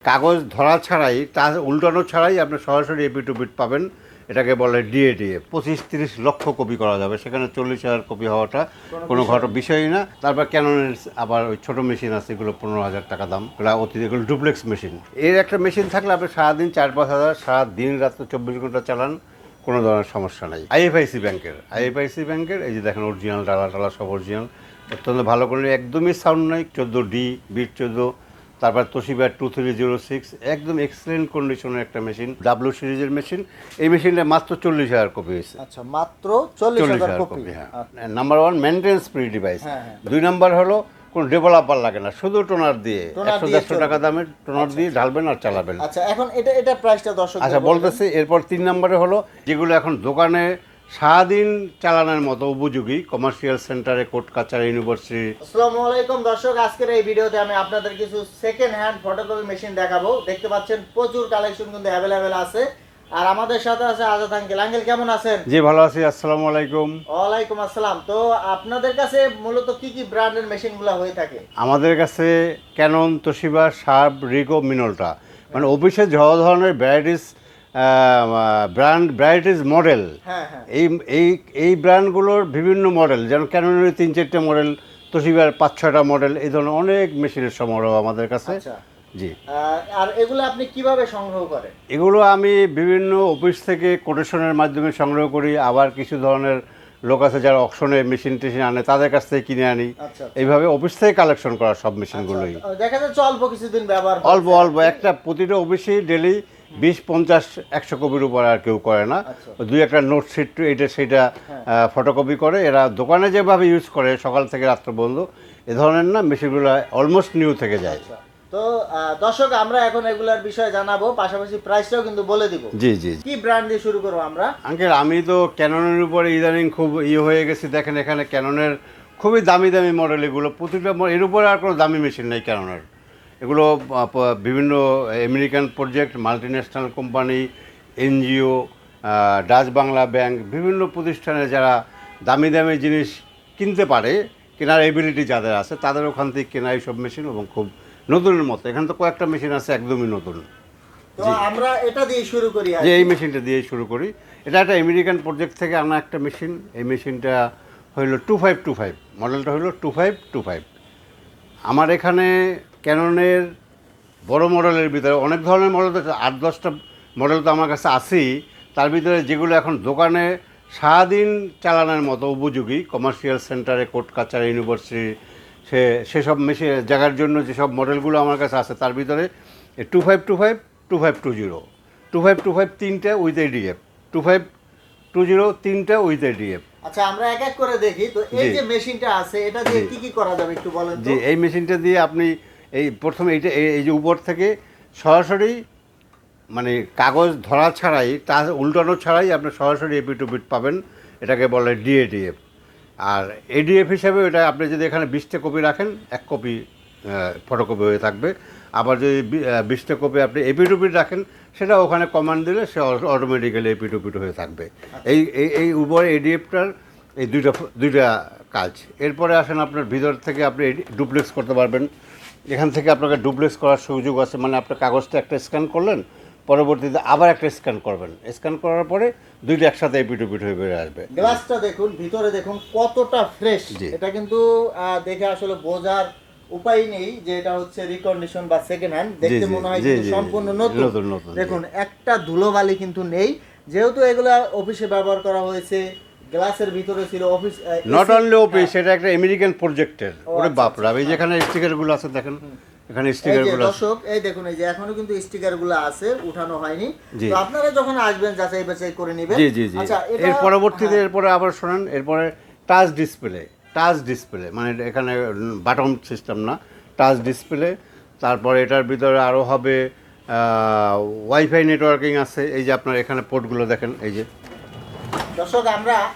কাগজ ধরা ছাড়াই উল্টানো ছাড়াই আপনি সরাসরি এপি টু বিট পাবেন। এটাকে বলে ডিএ 25-30 লক্ষ কপি করা যাবে, সেখানে 40,000 কপি হওয়াটা কোনো বিষয়ই না। তারপর ক্যাননের আবার ওই ছোটো মেশিন আছে, এগুলো 15,000 টাকা দাম, এগুলো ডুপ্লেক্স মেশিন। এর একটা মেশিন থাকলে আপনি সারাদিন 4-5 হাজার, সারাদিন রাত্রে 24 ঘন্টা চালান, কোনো ধরনের সমস্যা নাই। আইএফআইসি ব্যাংকের এই যে দেখেন অরিজিনাল ডালা সব অরিজিনাল, অত্যন্ত ভালো করে, একদমই সাউন্ড নাই। 14D বিট 14, তারপর তোশিবা 2306, একদম এক্সেলেন্ট কন্ডিশনের একটা মেশিন, ডাব্লিউ সিরিজের মেশিন। এই মেশিনটা মাত্র 40,000 কপি হয়েছে। আচ্ছা, মাত্র 40,000 কপি। হ্যাঁ, number 1 maintenance free device. 2 number হলো কোনো ডেভেলপার লাগে না, শুধু টোনার দিয়ে 100-150 টাকা দামের টোনার দিয়ে ঢালবেন আর চালাবেন। আচ্ছা, এখন এটা প্রাইসটা দর্শক আচ্ছা বলতেছি। এরপর 3 নম্বরে হলো যেগুলো এখন দোকানে সারাদিন চালানোর মতো উপযোগী, কমার্শিয়াল সেন্টারে, কোর্ট কাছারি, ইউনিভার্সিটি। আসসালামু আলাইকুম দর্শক, আজকের এই ভিডিওতে আমি আপনাদের কিছু সেকেন্ড হ্যান্ড ফটোকপি মেশিন দেখাবো। দেখতে পাচ্ছেন প্রচুর কালেকশন কিন্তু অ্যাভেলেবেল আছে। আর আমাদের সাথে আছে আজাদ আঙ্কেল। আঙ্কেল কেমন আছেন? জি ভালো আছি, আসসালামু আলাইকুম। ওয়ালাইকুম আসসালাম। তো আপনাদের কাছে মূলত কি কি ব্র্যান্ডের মেশিনগুলো হয়ে থাকে? আমাদের কাছে ক্যানন, তোশিবা, শার্প, রিগো, মিনোল্টা, মানে অফিসে যত ধরনের ভ্যারাইটিস মডেল, এই ব্র্যান্ডগুলোর বিভিন্ন মডেল, যেমন ক্যাননের 3-4টে মডেল, তোশিবার 5-6টা মডেল, এই ধরনের অনেক মেশিনের সমারোহ আমাদের কাছে। জি। আর এগুলো আপনি কিভাবে সংগ্রহ করেন? এগুলো আমি বিভিন্ন অফিস থেকে কোটেশনের মাধ্যমে সংগ্রহ করি, আবার কিছু ধরনের লোক আছে যারা অকশনে মেশিন টেশিন আনে, তাদের কাছ থেকে কিনে আনি। এইভাবে অফিস থেকে কালেকশন করা সব মেশিনগুলোই। দেখা যাচ্ছে অল্প কিছুদিন ব্যবহার, অল্প একটা প্রতিটা অফিসেই ডেলি 20-50-100 কপির উপর আর কেউ করে না। 2-1টা নোট শিট এটা সেটা ফটোকপি করে। এরা দোকানে যেভাবে ইউজ করে সকাল থেকে রাত্র বন্ধ, এ ধরনের না, মেশিনগুলো অলমোস্ট নিউ থেকে যায়। তো দর্শক, আমরা এখন এগুলার বিষয়ে জানাবো, পাশাপাশি প্রাইসটাও কিন্তু বলে দিব। জি। কি ব্র্যান্ড দিয়ে শুরু করব আমরা? আঙ্কেল, আমি তো ক্যাননের উপরে ইদানিং খুব হয়ে গেছি। দেখেন এখানে ক্যাননের খুবই দামি মডেল, এগুলো প্রতিটা এর উপরে আর কোনো দামি মেশিন নেই ক্যাননের। এগুলো বিভিন্ন American project, multinational company, NGO, Dutch Bangla bank, বিভিন্ন প্রতিষ্ঠানে যারা দামি জিনিস কিনতে পারে, কেনার এবিলিটি যাদের আছে, তাদের ওখান থেকে কেনা এইসব মেশিন, এবং খুব নতুনের মতো। এখানে তো কয়েকটা মেশিন আছে একদমই নতুন। তো আমরা এটা দিয়ে শুরু করি, যে এই মেশিনটা দিয়ে শুরু করি। এটা একটা আমেরিকান প্রজেক্ট থেকে আনা একটা মেশিন। এই মেশিনটা হইল 2525, মডেলটা হইল 2525। আমার এখানে ক্যাননের বড় মডেলের ভিতরে অনেক ধরনের মডেল আছে, 8-10টা মডেল তো আমার কাছে আছেই। তার ভিতরে যেগুলো এখন দোকানে সারাদিন চালানোর মতো উপযোগী, কমার্শিয়াল সেন্টারে, কোর্ট কাছারি, ইউনিভার্সিটি, সেসব মেশিন জায়গার জন্য যেসব মডেলগুলো আমার কাছে আছে, তার ভিতরে 2525, 2520, 2525 3টে উইথ এডিএফ, 2520 3টে উইথ এডিএফ। আচ্ছা, আমরা এক এক করে দেখি। তো এই যে মেশিনটা আছে, এটা দিয়ে কি কি করা যাবে একটু বলেন তো? জি, এই মেশিনটা দিয়ে আপনি এই প্রথমে এই যে উপর থেকে সরাসরি, মানে কাগজ ধরা ছাড়াই, উল্টানো ছাড়াই আপনি সরাসরি এপি টু বিট পাবেন। এটাকে বলে ডিএডিএফ। আর এডিএফ হিসাবে এটা আপনি যদি এখানে 20টা কপি রাখেন, 1 কপি ফটোকপি হয়ে থাকবে। আবার যদি 20টা কপি আপনি এপি টু বিট রাখেন, সেটা ওখানে কমান্ড দিলে সে অটোমেটিক্যালি এপি টু বিট হয়ে থাকবে। এই উপরে এডিএফটার এই দুইটা কাজ। এরপরে আসেন আপনার ভিতর থেকে আপনি ডুপ্লেক্স করতে পারবেন। এখান থেকে আপনাকে ডুপ্লেক্স করার সুযোগ আছে, মানে আপনার কাগজটা একটা স্ক্যান করলেন, পরবর্তীতে আবার একটা স্ক্যান করবেন, স্ক্যান করার পরে দুইটা একসাথে এপি টু বিট হয়ে বেরিয়ে আসবে। গ্লাসটা দেখুন, ভিতরে দেখুন কতটা ফ্রেশ। এটা কিন্তু দেখে আসলে বোঝার উপায় নেই যে এটা হচ্ছে রিকন্ডিশন বা সেকেন্ড হ্যান্ড। দেখতে মনে হয় কিন্তু সম্পূর্ণ নতুন। দেখুন, একটা ধুলোবালি কিন্তু নেই, যেহেতু এগুলা অফিসে ব্যবহার করা হয়েছে। গ্লাসের ভিতরে ছিল অফিস, নট অনলি অফিস, এটা একটা আমেরিকান প্রজেক্টের। ওরে বাপ রে, এই যেখানে স্টিকারগুলো আছে দেখেন, এখানে স্টিকারগুলো আছে। দর্শক এই দেখুন, এই যে এখনো কিন্তু স্টিকারগুলো আছে, উঠানো হয়নি। তো আপনারা যখন আসবেন যাচাই বাছাই করে নেবেন। জি। আচ্ছা, এর পরবর্তীতে এরপরে আবার শোনেন, এরপরে টাচ ডিসপ্লে, মানে এখানে বাটন সিস্টেম না, টাচ ডিসপ্লে। তারপরে এটার ভিতরে আরও হবে ওয়াইফাই নেটওয়ার্কিং আছে। এই যে আপনার এখানে পোর্টগুলো দেখেন, এই যে দর্শক,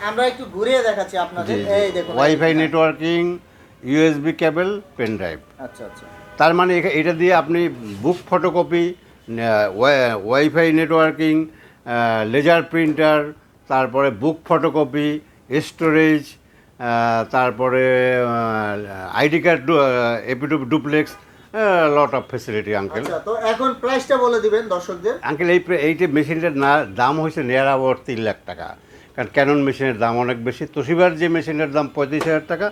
আমরা একটু ঘুরিয়ে দেখাচ্ছি আপনাদের। এই দেখুন, WiFi networking, USB cable, pen drive. আচ্ছা। তার মানে এটা দিয়ে আপনি book photocopy, WiFi networking, laser printer, তারপরে বুক ফটোকপি, স্টোরেজ, তারপরে ID card, AP to duplex, lot of facility uncle. আচ্ছা, তো এখন প্রাইসটা বলে দিবেন দর্শকদের। আঙ্কেল এইটা মেশিনটার দাম হয়েছে নিয়ার অ্যাবাউট 3 লাখ টাকা, কারণ ক্যানন মেশিনের দাম অনেক বেশি। তোশিবার যে মেশিনের দাম 35,000 টাকা,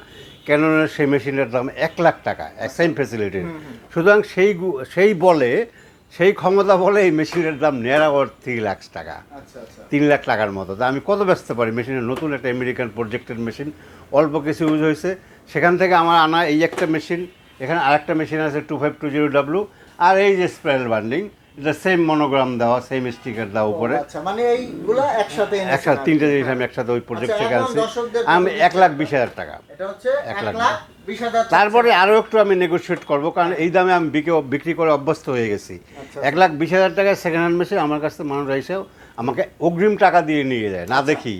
ক্যাননের সেই মেশিনের দাম 1 লাখ টাকা, সেম ফেসিলিটির। সুতরাং সেই বলে, সেই ক্ষমতা বলে এই মেশিনের দাম নিয়ার অ্যাবাউট 3 লাখ টাকা, আচ্ছা আচ্ছা 3 লাখ টাকার মতো। তা আমি কত বেচতে পারি মেশিনের? নতুন একটা আমেরিকান প্রজেক্টের মেশিন, অল্প কিছু ইউজ হয়েছে, সেখান থেকে আমার আনা এই একটা মেশিন। এখানে আরেকটা মেশিন আছে 2520W, আর এই যে স্প্রাইল বান্ডিং, এটা সেম মনোগ্রাম দেওয়া, সেম স্টিকার দেওয়া উপরে। আচ্ছা, মানে এইগুলা একসাথে একসাথে তিনটে জিনিস আমি একসাথে ওই প্রজেক্ট থেকে এখন আনছি। দর্শকদের আমি 1,20,000 টাকা। এটা হচ্ছে 1 লাখ। 1,20,000। তারপরে আরও একটু আমি নেগোশিয়েট করবো, কারণ এই দামে আমি বিক্রি করে অভ্যস্ত হয়ে গেছি। আচ্ছা। 1,20,000 টাকায় সেকেন্ড হ্যান্ড মেশিন আমার কাছে মানুষ এসেও আমাকে অগ্রিম টাকা দিয়ে নিয়ে যায়, না দেখি।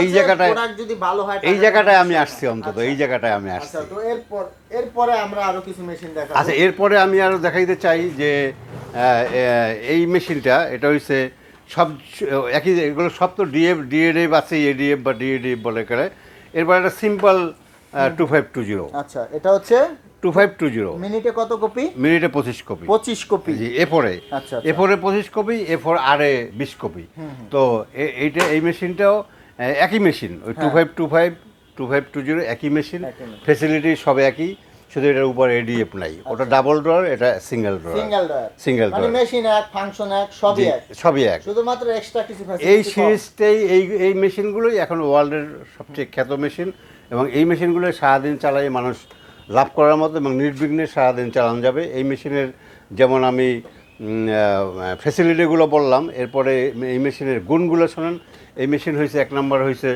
এই জায়গাটায়, যদি ভালো হয়, এই জায়গাটায় আমি আসছি, অন্তত এই জায়গাটায় আমি আসছি। আচ্ছা, তো এরপরে আমরা আরো কিছু মেশিন দেখাবো। আচ্ছা, এরপরে আমি আরও দেখাইতে চাই যে এই মেশিনটা, এটা হচ্ছে সব একই, এগুলো সব তো ডিএডিএফ আছে, এডিএফ বা ডিএডিএফ বলে করে। এরপর একটা সিম্পল 2520। আচ্ছা, এটা হচ্ছে 2520। মিনিটে কত কপি? মিনিটে 25 কপি। 25 কপি। জি, এরপরে আচ্ছা, এরপরে 25 কপি, এরপর আরে 20 কপি। তো এই মেশিনটাও একই মেশিন, ওই 2520 একই মেশিন, ফেসিলিটি সব একই, শুধু এটার উপর এডিএফ নাই। ওটা ডাবল ড্রয়ার, এটা সিঙ্গেল ড্রয়ার। সিঙ্গেল মানে ড্রয়ার, মেশিন এক, ফাংশন এক, সবই এক। সবই এক। শুধুমাত্র এক্সট্রা কিছু এই সিরিজটাই, এই মেশিনগুলোই এখন ওয়ার্ল্ডের সবচেয়ে খ্যাত মেশিন, এবং এই মেশিনগুলো সারাদিন চালাই মানুষ লাভ করার মতো, এবং নির্বিঘ্নে সারাদিন চালানো যাবে। এই মেশিনের যেমন আমি ফ্যাসিলিটিগুলো বললাম, এরপরে এই মেশিনের গুণগুলো শোনেন। এই মেশিন হয়েছে, 1 নম্বর হয়েছে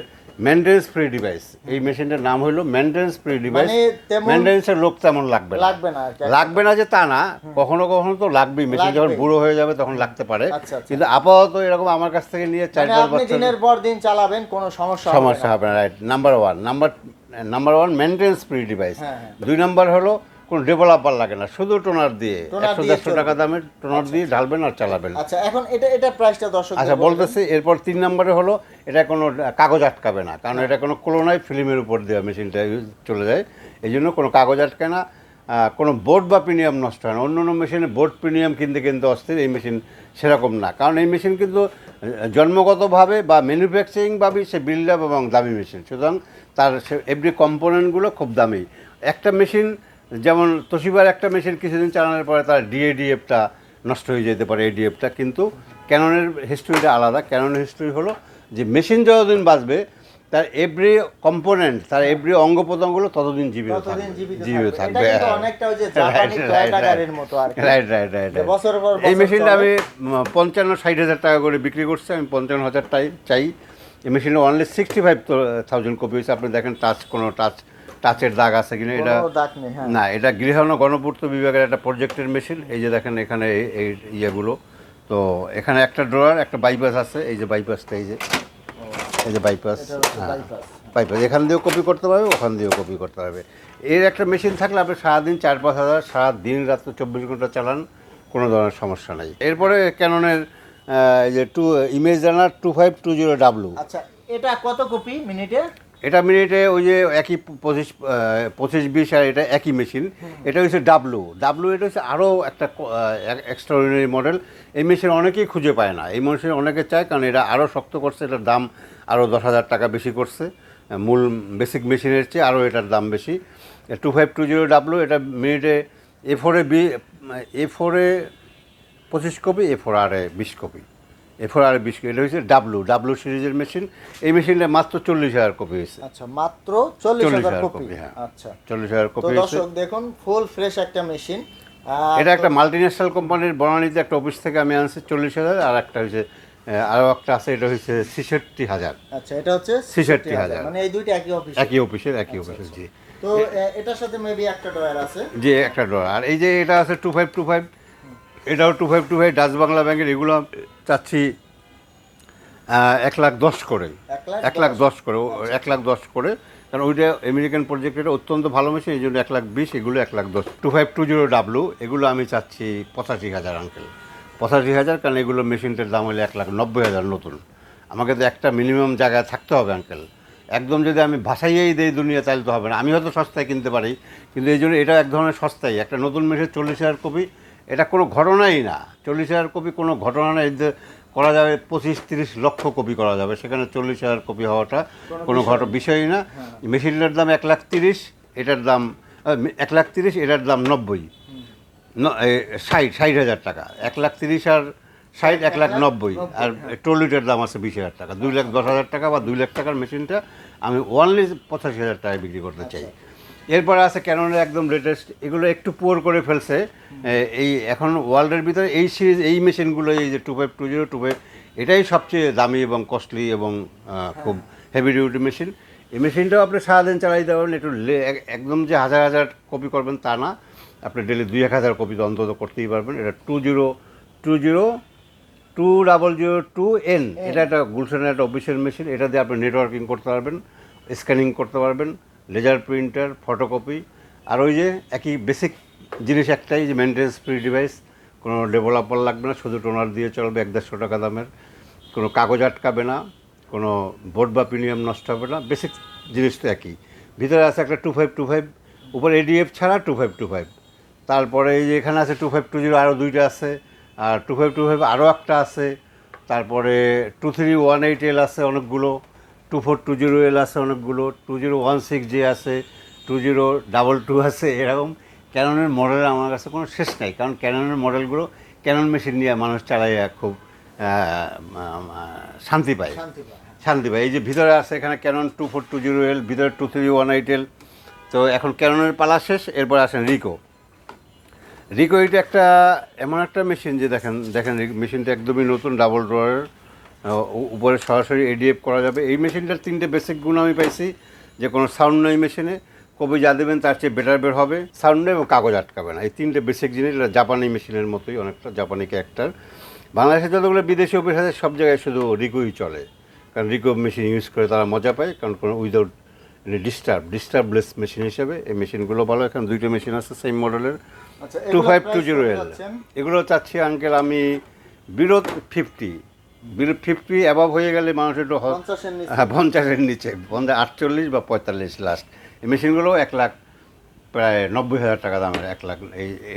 মেনটেন্স ফ্রি ডিভাইস। এই মেশিনটার নাম হলো মেনটেন্স ফ্রি ডিভাইস। মেনটেন্সের লোক তেমন লাগবে না যে তা না, কখনো কখনো তো লাগবেই। মেশিন যখন বুড়ো হয়ে যাবে তখন লাগতে পারে, কিন্তু আপাতত এরকম আমার কাছ থেকে নিয়ে 4-5 বছর দিনের পর দিন চালাবেন, কোনো সমস্যা হবে না। Right, number one maintenance free device. 2 number হলো কোনো ডেভেলপার লাগে না, শুধু টোনার দিয়ে 100-150 টাকা দামের টোনার দিয়ে ঢালবেন আর চালাবেন। আচ্ছা, এখন এটা প্রাইসটা দর্শক। আচ্ছা, বলতেছি। এরপর 3 নম্বরে হলো, এটা কোনো কাগজ আটকাবে না, কারণ এটা কোনো ক্লোনাই ফিল্মের উপর দেওয়া মেশিনটা চলে যায়, এই জন্য কোনো কাগজ আটকায় না, কোনো বোর্ড বা প্রিমিয়াম নষ্ট হয় না। অন্য মেশিনে বোর্ড প্রিমিয়াম কিনতে অস্থির, এই মেশিন সেরকম না, কারণ এই মেশিন কিন্তু জন্মগতভাবে বা ম্যানুফ্যাকচারিংভাবে সে বিল্ড আপ এবং দামি মেশিন, সুতরাং তার এভরি কম্পোনেন্টগুলো খুব দামি। একটা মেশিন যেমন তোশিবার একটা মেশিন কিছুদিন চালানোর পরে তার ডিএডিএফটা নষ্ট হয়ে যেতে পারে, এডিএফটা, কিন্তু ক্যাননের হিস্ট্রিটা আলাদা। ক্যাননের হিস্ট্রি হলো যে মেশিন যতদিন বাঁচবে, তার এভরি কম্পোনেন্ট, তার এভরি অঙ্গ প্রত্যঙ্গগুলো ততদিন জীবিত থাকবে। রাইট। এই মেশিনটা আমি 55-60 হাজার টাকা করে বিক্রি করছি, আমি 55,000 চাই। এই মেশিনটা অনলি 65,000 কপি হয়েছে। আপনি দেখেন কোনো টাচের দাগ আছে কিনা, এটা না, এটা গৃহায়ণ গণপূর্ত বিভাগের একটা প্রজেক্টের মেশিন। এই যে দেখেন এখানে এই ইয়েগুলো, তো এখানে একটা ড্রয়ার, একটা বাইপাস আছে, এই যে বাইপাসটা, এই যে বাইপাস, এখান দিয়েও কপি করতে পারবে, ওখান দিয়েও কপি করতে পারবে। এর একটা মেশিন থাকলে আপনি সারাদিন 4-5 হাজার, সারাদিন রাত্রে 24 ঘন্টা চালান, কোনো ধরনের সমস্যা নেই। এরপরে ক্যাননের যে ইমেজ রানার 2520W। আচ্ছা, এটা কত কপি মিনিটে? এটা মিনিটে ওই যে একই 25-20, আর এটা একই মেশিন। এটা হচ্ছে ডাব্লু। এটা হচ্ছে আরও একটা এক্সট্রাঅর্ডিনারি মডেল। এই মেশিন অনেকেই খুঁজে পায় না, এই মেশিন অনেকে চায়, কারণ এটা আরও শক্ত করছে, এটার দাম আরও 10,000 টাকা বেশি করছে, মূল বেসিক মেশিনের চেয়ে আরও এটার দাম বেশি। 2520W, এটা মিনিটে A4-এ 25 কপি, A4 আর 20 কপি, এটা হচ্ছে ডাব্লু সিরিজের মেশিন। এই মেশিনটা মাত্র 40,000 কপি হয়েছে। আচ্ছা, মাত্র 40,000 কপি। হ্যাঁ, আচ্ছা, 40,000 কপি তো হয়েছে। দর্শক দেখুন, ফুল ফ্রেশ একটা মেশিন। এটা একটা মাল্টিন্যাশনাল কোম্পানির বনানীতে একটা অফিস থেকে আমি আনছি 40,000, আর একটা হচ্ছে আরও একটা আছে, এটা হচ্ছে 66,000। আচ্ছা, এটা হচ্ছে 66,000, মানে এই দুইটা একই অফিসের। জি। তো এটার সাথে মেবি একটা ড্রয়ার আছে। জি, একটা ড্রয়ার। আর এই যে এটা আছে 2525, এটাও 2525 ডাচ বাংলা ব্যাংকের। এগুলো চাচ্ছি 1,10,000 করে, 1,10,000 করে, 1,10,000 করে, কারণ ওইটা আমেরিকান প্রজেক্টের অত্যন্ত ভালো মেশিন, এই জন্য 1,20,000, এগুলো 1,10,000। 2520W এগুলো আমি চাচ্ছি 85,000 আঙ্কেল, 85,000, কারণ এগুলো মেশিনটার দাম হলে 1,90,000 নতুন। আমাকে তো একটা মিনিমাম জায়গায় থাকতে হবে আঙ্কেল, একদম যদি আমি ভাসাইয়েই দিই দুনিয়া তাহলে তো হবে না। আমি হয়তো সস্তায় কিনতে পারি, কিন্তু এই জন্য এটা এক ধরনের সস্তাই। একটা নতুন মেশিন 40,000 কপি, এটা কোনো ঘটনাই না। 40,000 কপি কোনো ঘটনা না। এই যে করা যাবে 25-30 লক্ষ কপি করা যাবে, সেখানে 40,000 কপি হওয়াটা কোনো বিষয়ই না। মেশিনটার দাম 1,30,000, এটার দাম 1,30,000, এটার দাম 90, 60,000 টাকা। 1,30,000 আর 60, 1,90,000। আর ট্রলিটার দাম আছে 20,000 টাকা। 2,10,000 টাকা বা 2 লাখ টাকার মেশিনটা আমি ওনলি 85,000 টাকায় বিক্রি করতে চাই। এরপরে আছে ক্যাননের একদম লেটেস্ট, এগুলো একটু পুয়ার করে ফেলছে এই এখন ওয়ার্ল্ডের ভিতরে এই সিরিজ, এই মেশিনগুলো, এই যে 2520, 25, এটাই সবচেয়ে দামি এবং কস্টলি এবং খুব হেভি ডিউটি মেশিন। এই মেশিনটাও আপনি সারাদিন চালাইতে পারবেন। একটু একদম যে হাজার হাজার কপি করবেন তা না, আপনি ডেলি 2-1,000 কপি তো অন্তত করতেই পারবেন। এটা 2020-2002N, এটা একটা গুলশানের একটা অফিসিয়াল মেশিন। এটা দিয়ে আপনি নেটওয়ার্কিং করতে পারবেন, স্ক্যানিং করতে পারবেন, লেজার প্রিন্টার, ফটোকপি। আর ওই যে একই বেসিক জিনিস একটাই, যে মেনটেন্স ফ্রি ডিভাইস, কোনো ডেভেলপার লাগবে না, শুধু টোনার দিয়ে চলবে। 1-150 টাকা দামের, কোনো কাগজ আটকাবে না, কোনো বোর্ড বা প্রিমিয়াম নষ্ট হবে না। বেসিক জিনিস তো একই। ভিতরে আছে একটা 2525, উপরে এডিএফ ছাড়া 2525। তারপরে এই যে এখানে আছে 2520, আরও দুইটা আছে। আর 2525 আরও একটা আছে। তারপরে 2318L আছে অনেকগুলো, 2420L আছে অনেকগুলো, 2016J আছে, 2022 আছে। এরকম ক্যাননের মডেল আমার কাছে কোনো শেষ নাই, কারণ ক্যাননের মডেলগুলো ক্যানন মেশিন নিয়ে মানুষ চালাইয়া খুব শান্তি পায়। এই যে ভিতরে আছে এখানে ক্যানন 2420L, ভিতরে 2318L। তো এখন ক্যাননের পালা শেষ, এরপর আসেন রিকো। এটা একটা এমন একটা মেশিন যে দেখেন মেশিনটা একদমই নতুন, ডাবল ড্রয়ারের, উপরে সরাসরি এডিএফ করা যাবে। এই মেশিনটার 3টে বেসিক গুণ আমি পাইছি, যে কোনো সাউন্ড নেই মেশিনে, কবি যা দেবেন তার চেয়ে বেটার বের হবে, সাউন্ড নেই এবং কাগজ আটকাবে না। এই 3টে বেসিক জিনিস। এটা জাপানি মেশিনের মতোই অনেকটা, জাপানি ক্যারেক্টার। বাংলাদেশে যতগুলো বিদেশি অফিস আছে সব জায়গায় শুধু রিকোই চলে, কারণ রিকো মেশিন ইউজ করে তারা মজা পায়, কারণ কোনো উইদাউট ডিস্টার্বলেস মেশিন হিসেবে এই মেশিনগুলো ভালো। এখন 2টো মেশিন আছে সেম মডেলের, 2520L। এগুলো চাচ্ছি আঙ্কেল আমি বিলো 50 অ্যাভাব হয়ে গেলে মানুষ একটু 50-এর নিচে, 48 বা 45 লাস্ট। এই মেশিনগুলো 1,00,000, প্রায় 90,000 টাকা দামের। 1,00,000,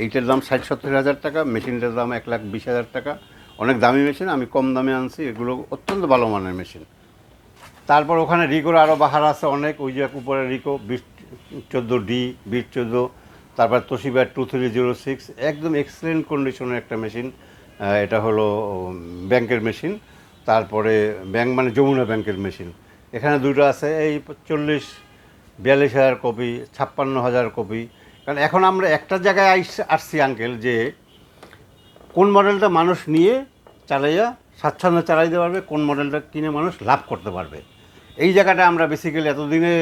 এইটার দাম 60-70,000 টাকা, মেশিনটার দাম 1,20,000 টাকা। অনেক দামি মেশিন, আমি কম দামে আনছি। এগুলো অত্যন্ত ভালো মানের মেশিন। তারপর ওখানে রিকোর আরও বাহার আছে অনেক। ওই যে উপরে রিকো 2014D, 2014। তারপর তোশিবা 2306, একদম এক্সেলেন্ট কন্ডিশনের একটা মেশিন। এটা হলো ব্যাংকের মেশিন। তারপরে ব্যাংক মানে যমুনা ব্যাংকের মেশিন। এখানে দুটো আছে, এই 40-42,000 কপি, 56,000 কপি। কারণ এখন আমরা একটা জায়গায় আসছি আঙ্কেল, যে কোন মডেলটা মানুষ নিয়ে চালাইয়া স্বাচ্ছন্দ্যে চালাইতে পারবে, কোন মডেলটা কিনে মানুষ লাভ করতে পারবে। এই জায়গাটা আমরা বেসিক্যালি এতদিনে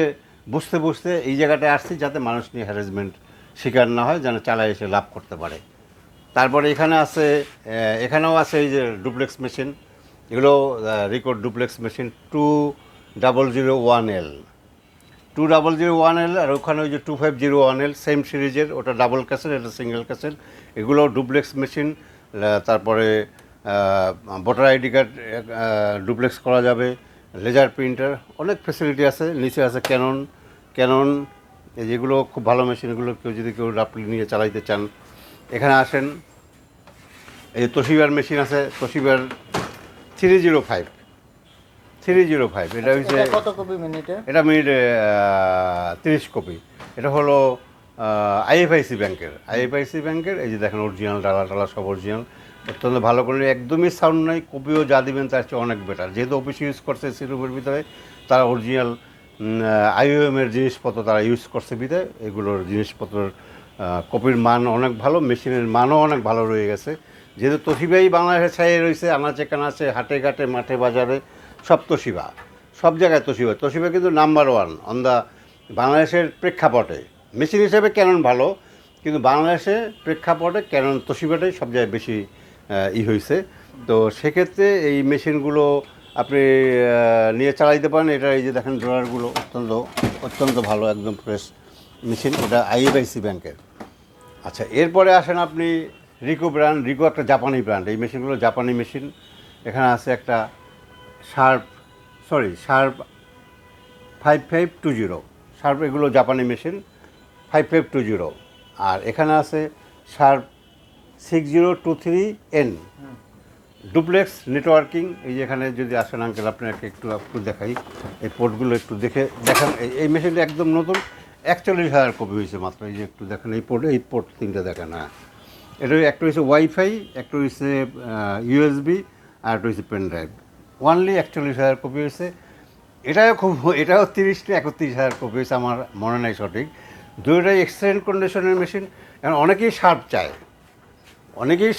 বুঝতে এই জায়গাটায় আসছি, যাতে মানুষ নিয়ে হ্যারাসমেন্ট শিকার না হয়, যেন চালায় এসে লাভ করতে পারে। তারপরে এখানেও আছে এই যে ডুপ্লেক্স মেশিন। এগুলো রিকোর ডুপ্লেক্স মেশিন 2001L, 2001L। আর ওখানে ওই যে 2501L সেম সিরিজের, ওটা ডাবল ক্যাসেল, এটা সিঙ্গেল ক্যাসেল। এগুলো ডুপ্লেক্স মেশিন। তারপরে ভোটার আইডি কার্ড ডুপ্লেক্স করা যাবে, লেজার প্রিন্টার, অনেক ফ্যাসিলিটি আছে। নিচে আছে ক্যানন, এই যেগুলো খুব ভালো মেশিন। এগুলো কেউ রাফলি নিয়ে চালাইতে চান, এখানে আসেন। এই তোশিবার মেশিন আছে, তোশিবার 305। এটা হচ্ছে কত কপি মিনিটে? এটা মিনিটে 30 কপি। এটা হলো আইএফআইসি ব্যাংকের। এই যে দেখেন অরিজিনাল, ডালা সব অরিজিনাল, অত্যন্ত ভালো করে, একদমই সাউন্ড নাই। কপিও যা দিবেন তার চেয়ে অনেক বেটার। যেহেতু অফিস ইউজ করছে এসি রুমের ভিতরে, তারা অরিজিনাল আইওএমের জিনিসপত্র তারা ইউজ করছে বিধায় এগুলোর জিনিসপত্রের কপির মান অনেক ভালো, মেশিনের মানও অনেক ভালো রয়ে গেছে। যেহেতু তোশিবাই বাংলাদেশে ছাইয়ে রয়েছে, আনাচে কানাচে, হাটে ঘাটে, মাঠে বাজারে, সব তোশিবা, সব জায়গায় তোশিবা কিন্তু নাম্বার 1 অন দ্য বাংলাদেশের প্রেক্ষাপটে। মেশিন হিসেবে ক্যানন ভালো, কিন্তু বাংলাদেশের প্রেক্ষাপটে ক্যানন তোশিবাটাই সব জায়গায় বেশি হয়েছে। তো সেক্ষেত্রে এই মেশিনগুলো আপনি নিয়ে চালাইতে পারেন। এটা এই যে দেখেন ড্রয়ারগুলো অত্যন্ত ভালো, একদম ফ্রেশ মেশিন। এটা আইএফআইসি ব্যাংকের। আচ্ছা, এরপরে আসেন আপনি রিকো ব্র্যান্ড। রিকো একটা জাপানি ব্র্যান্ড। এই মেশিনগুলো জাপানি মেশিন। এখানে আছে একটা শার্প 5520 শার্প, এগুলো জাপানি মেশিন 5520। আর এখানে আছে শার্প 6023N ডুপ্লেক্স নেটওয়ার্কিং। এই যে এখানে যদি আসেন আঙ্কেল আপনাকে একটু দেখাই, এই পোর্টগুলো একটু দেখান। এই মেশিনটা একদম নতুন, 41,000 কপি হয়েছে মাত্র। এই যে একটু দেখেন এই পোর্ট তিনটা দেখেন। হ্যাঁ, এটা একটা হচ্ছে ওয়াইফাই, একটা হচ্ছে ইউএসবি, আর একটা হচ্ছে পেন ড্রাইভ। ওনলি 41,000 কপি হয়েছে। এটাও 30 না 31,000 কপি হয়েছে, আমার মনে নাই সঠিক। দুটোটাই এক্সেলেন্ট কন্ডিশনের মেশিন। এখন অনেকেই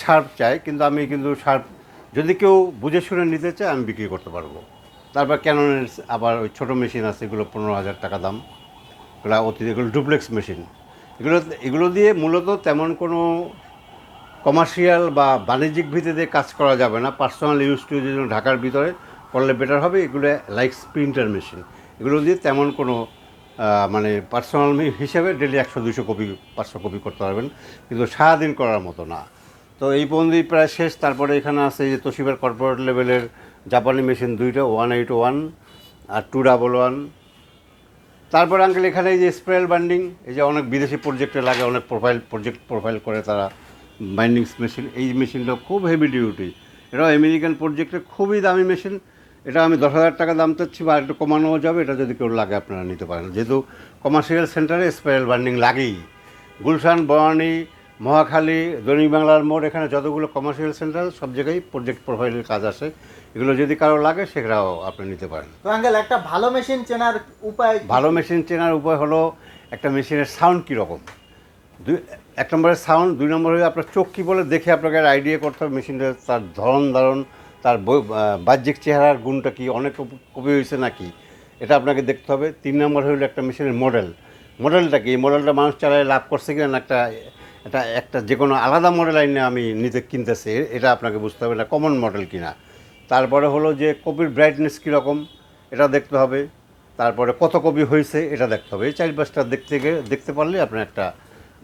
শার্প চায়, কিন্তু আমি শার্প যদি কেউ বুঝে শুনে নিতে চায় আমি বিক্রি করতে পারবো। তারপর ক্যাননের আবার ওই ছোটো মেশিন আছে, এগুলো 15,000 টাকা দাম। এগুলো ডুপ্লেক্স মেশিন। এগুলো দিয়ে মূলত তেমন কোনো কমার্শিয়াল বা বাণিজ্যিক ভিত্তিতে কাজ করা যাবে না। পার্সোনাল ইউজ টু জন্য ঢাকার ভিতরে করলে বেটার হবে। এগুলো লাইক প্রিন্টার মেশিন, এগুলো দিয়ে তেমন কোনো মানে পার্সোনাল হিসেবে ডেলি 100-200 কপি 500 কপি করতে পারবেন, কিন্তু সারাদিন করার মতো না। তো এই পর্যন্তই প্রায় শেষ। তারপরে এখানে আছে যে তোশিবার কর্পোরেট লেভেলের জাপানি মেশিন দুইটা, 181 আর 211। তারপর আঙ্কেল এখানে এই যে স্প্রেল বাইন্ডিং, এই যে অনেক বিদেশি প্রজেক্টে লাগে, অনেক প্রোফাইল করে তারা বাইন্ডিংস মেশিন। এই মেশিনটা খুব হেভি ডিউটি, এটাও আমেরিকান প্রজেক্টের খুবই দামি মেশিন। এটা আমি 10,000 টাকা দাম চাচ্ছি, বা একটু কমানোও যাবে। এটা যদি কেউ লাগে আপনারা নিতে পারেন, যেহেতু কমার্শিয়াল সেন্টারে স্প্রেল বাইন্ডিং লাগেই। গুলশান, বনানী, মহাখালী, দৈনিক বাংলার মোড়, এখানে যতগুলো কমার্শিয়াল সেন্টার সব জায়গায় প্রজেক্ট প্রোফাইলের কাজ আসে। এগুলো যদি কারো লাগে সেটাও আপনি নিতে পারেন। তো আঙ্কেল একটা ভালো মেশিন চেনার উপায় হলো একটা মেশিনের সাউন্ড কীরকম। এক নম্বরের সাউন্ড, 2 নম্বর হয়ে আপনার চোখ কী বলে দেখে আপনাকে আইডিয়া করতে হবে মেশিনটা, তার ধারণ, তার বাহ্যিক চেহারার গুণটা কি, অনেক কপি হয়েছে নাকি, এটা আপনাকে দেখতে হবে। 3 নম্বর হলো একটা মেশিনের মডেলটা কি, এই মডেলটা মানুষ চালায় লাভ করছে কিনা, একটা যে কোনো আলাদা মডেল আইনে আমি কিনতেছি, এটা আপনাকে বুঝতে হবে, না কমন মডেল কিনা। তারপরে হলো যে কপির ব্রাইটনেস কীরকম, এটা দেখতে হবে। তারপরে কত কপি হয়েছে এটা দেখতে হবে। এই 4-5টা দেখতে পারলে আপনি একটা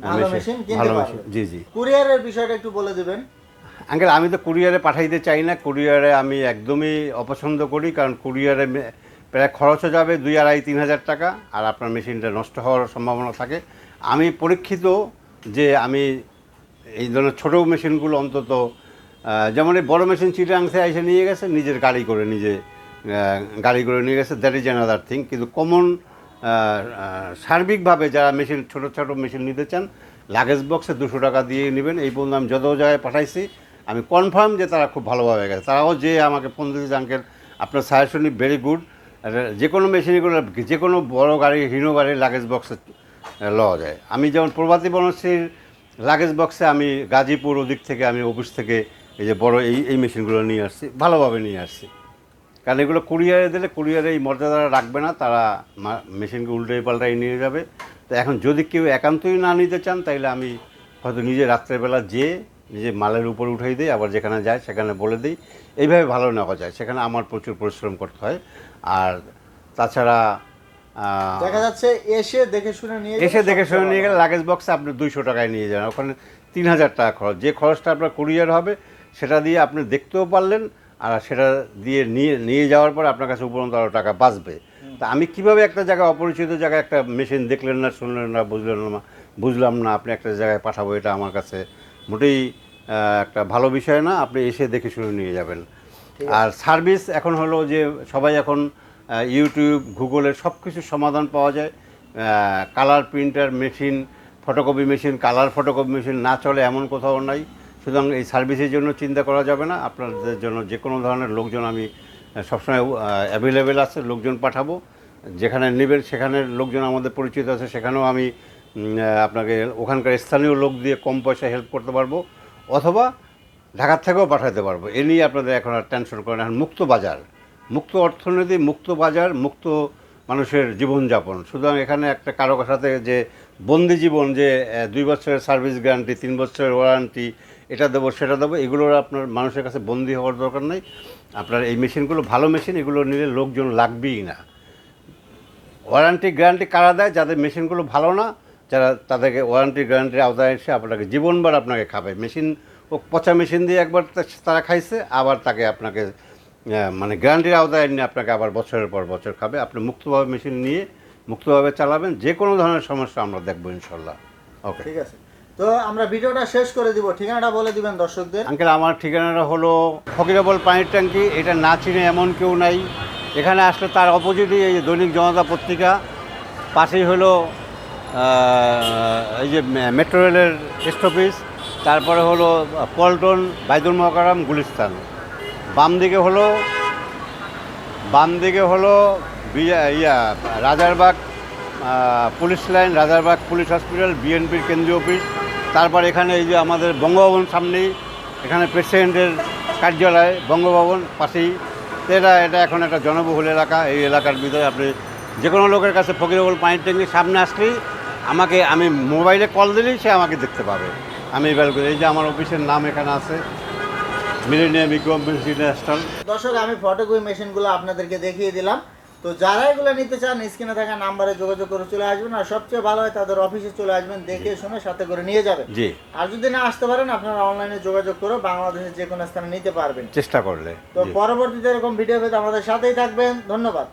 ভালো মেশিন কিনতে পারবেন। জি। কুরিয়ারের বিষয়টা একটু বলে দেবেন আঙ্কেল। আমি তো কুরিয়ারে পাঠাইতে চাই না, কুরিয়ারে আমি একদমই অপছন্দ করি, কারণ কুরিয়ারে প্রায় খরচও যাবে 2,500-3,000 টাকা, আর আপনার মেশিনটা নষ্ট হওয়ার সম্ভাবনা থাকে। আমি পরীক্ষিত যে আমি এই ধরনের ছোটো মেশিনগুলো অন্তত, যেমন এই বড়ো মেশিন চিটাগাং থেকে এসে নিয়ে গেছে, নিজের গাড়ি করে নিয়ে গেছে, দ্যাট ইজ অ্যানাদার থিং। কিন্তু কমন সার্বিকভাবে যারা ছোটো মেশিন নিতে চান, লাগেজ বক্সে 200 টাকা দিয়ে নেবেন। এই পর্যন্ত আমি যত জায়গায় পাঠাইছি, আমি কনফার্ম যে তারা খুব ভালোভাবে গেছে। তারাও যে আমাকে ফোন দিয়েছে, আঙ্কেল আপনার সাজেশন ভেরি গুড, যে কোনো মেশিনগুলো, যে কোনো বড়ো গাড়ি, হিনো গাড়ির লাগেজ বক্সে লওয়া যায়। আমি যেমন প্রভাতী বনশ্রীর লাগেজ বক্সে আমি গাজীপুর ওদিক থেকে আমি অফিস থেকে এই যে বড় এই মেশিনগুলো নিয়ে আসছি, ভালোভাবে নিয়ে আসছি। কারণ এগুলো কুরিয়ারে দিলে কুরিয়ারে এই মর্যাদা রাখবে না, তারা মেশিনকে উল্টাই পাল্টাই নিয়ে যাবে। তো এখন যদি কেউ একান্তই না নিতে চান, তাইলে আমি হয়তো নিজে রাত্রেবেলা নিজে মালের উপর উঠাই দিই, আবার যেখানে যায় সেখানে বলে দিই। এইভাবে ভালো নেওয়া যায়, সেখানে আমার প্রচুর পরিশ্রম করতে হয়। আর তাছাড়া দেখা যাচ্ছে এসে দেখে শুনে নিয়ে গেলে লাগেজ বক্সে আপনি 200 টাকায় নিয়ে যান, ওখানে 3,000 টাকা খরচ। যে খরচটা আপনার কুরিয়ার হবে সেটা দিয়ে আপনি দেখতেও পারলেন, আর সেটা দিয়ে নিয়ে যাওয়ার পর আপনার কাছে উপরন্ত আরও টাকা বাঁচবে। তা আমি কিভাবে একটা জায়গায়, অপরিচিত জায়গায় একটা মেশিন দেখলেন না, শুনলেন না, বুঝলাম না, আপনি একটা জায়গায় পাঠাবো, এটা আমার কাছে মোটেই একটা ভালো বিষয় না। আপনি এসে দেখে শুনে নিয়ে যাবেন। আর সার্ভিস এখন হলো যে সবাই এখন ইউটিউব, গুগলের সব কিছুর সমাধান পাওয়া যায়। Colour printer machine, photocopy machine, colour photocopy machine না চলে এমন কোথাও নাই। সুতরাং এই সার্ভিসের জন্য চিন্তা করা যাবে না। আপনাদের জন্য যে কোনো ধরনের লোকজন আমি সবসময় অ্যাভেলেবেল আছে, লোকজন পাঠাবো। যেখানে নেবেন সেখানের লোকজন আমাদের পরিচিত আছে, সেখানেও আমি আপনাকে ওখানকার স্থানীয় লোক দিয়ে কম পয়সায় হেল্প করতে পারবো, অথবা ঢাকার থেকেও পাঠাতে পারবো। এ নিয়ে আপনাদের এখন আর টেনশন করেন। এখন মুক্ত বাজার, মুক্ত অর্থনীতি, মুক্ত বাজার, মুক্ত মানুষের জীবনযাপন। সুতরাং এখানে একটা কারো সাথে যে বন্দি জীবন, যে 2 বছরের সার্ভিস গ্যারান্টি, 3 বছরের ওয়ারেন্টি, এটা দেবো সেটা দেবো, এগুলোর আপনার মানুষের কাছে বন্দি হওয়ার দরকার নেই। আপনার এই মেশিনগুলো ভালো মেশিন, এগুলো নিলে লোকজন লাগবেই না। ওয়ারেন্টি গ্যারান্টি কারা দেয়? যাদের মেশিনগুলো ভালো না, তাদেরকে ওয়ারেন্টি গ্যারান্টির আওতায় এসে আপনাকে জীবনবার আপনাকে খাবে। মেশিন ও পচা মেশিন দিয়ে একবার তারা খাইছে, আবার তাকে আপনাকে মানে গ্যারান্টির আওতায় নিয়ে আপনাকে আবার বছরের পর বছর খাবে। আপনি মুক্তভাবে মেশিন নিয়ে মুক্তভাবে চালাবেন, যে কোনো ধরনের সমস্যা আমরা দেখবো ইনশাল্লাহ। ওকে, ঠিক আছে। তো আমরা ভিডিওটা শেষ করে দিব, ঠিকানাটা বলে দিবেন দর্শকদের। আঙ্কেল আমার ঠিকানাটা হলো ফকিরাবল পানির ট্যাঙ্কি। এটা না চিনে এমন কেউ নাই। এখানে আসলে তার অপোজিটে এই যে দৈনিক জনতা পত্রিকা, পাশেই হলো এই যে মেট্রো রেলের স্টপেজ, তারপরে হলো পল্টন, বাইদুল মোকাররম, গুলিস্তান। বাম দিকে হলো Rajarbagh police line, Rajarbagh police hospital, বিএনপির কেন্দ্রীয় অফিস। তারপর এখানে এই যে আমাদের বঙ্গভবন সামনেই, এখানে প্রেসিডেন্টের কার্যালয়, বঙ্গভবন পাশেই। এটা এখন একটা জনবহুল এলাকা। এই এলাকার ভিতরে আপনি যে কোনো লোকের কাছে ফকিরাবল পানির ট্যাঙ্কির সামনে আসলেই আমি মোবাইলে কল দিলেই সে আমাকে দেখতে পাবে। আমি এবার এই যে আমার অফিসের নাম এখানে আছে, মিলেনিয়াম ইকুইপমেন্টস ইন্টারন্যাশনাল। দর্শক, আমি ফটোকপি মেশিনগুলো আপনাদেরকে দেখিয়ে দিলাম। তো যারা এগুলো নিতে চান স্ক্রিনে থাকা নাম্বারে যোগাযোগ করে চলে আসবেন, আর সবচেয়ে ভালো হয় তাদের অফিসে চলে আসবেন, দেখে শুনে সাথে করে নিয়ে যাবেন। জি, আর যদি না আসতে পারেন আপনারা অনলাইনে যোগাযোগ করে বাংলাদেশের যে কোনো স্থানে নিতে পারবেন চেষ্টা করলে। তো পরবর্তীতে এরকম ভিডিও পেতে আমাদের সাথেই থাকবেন। ধন্যবাদ।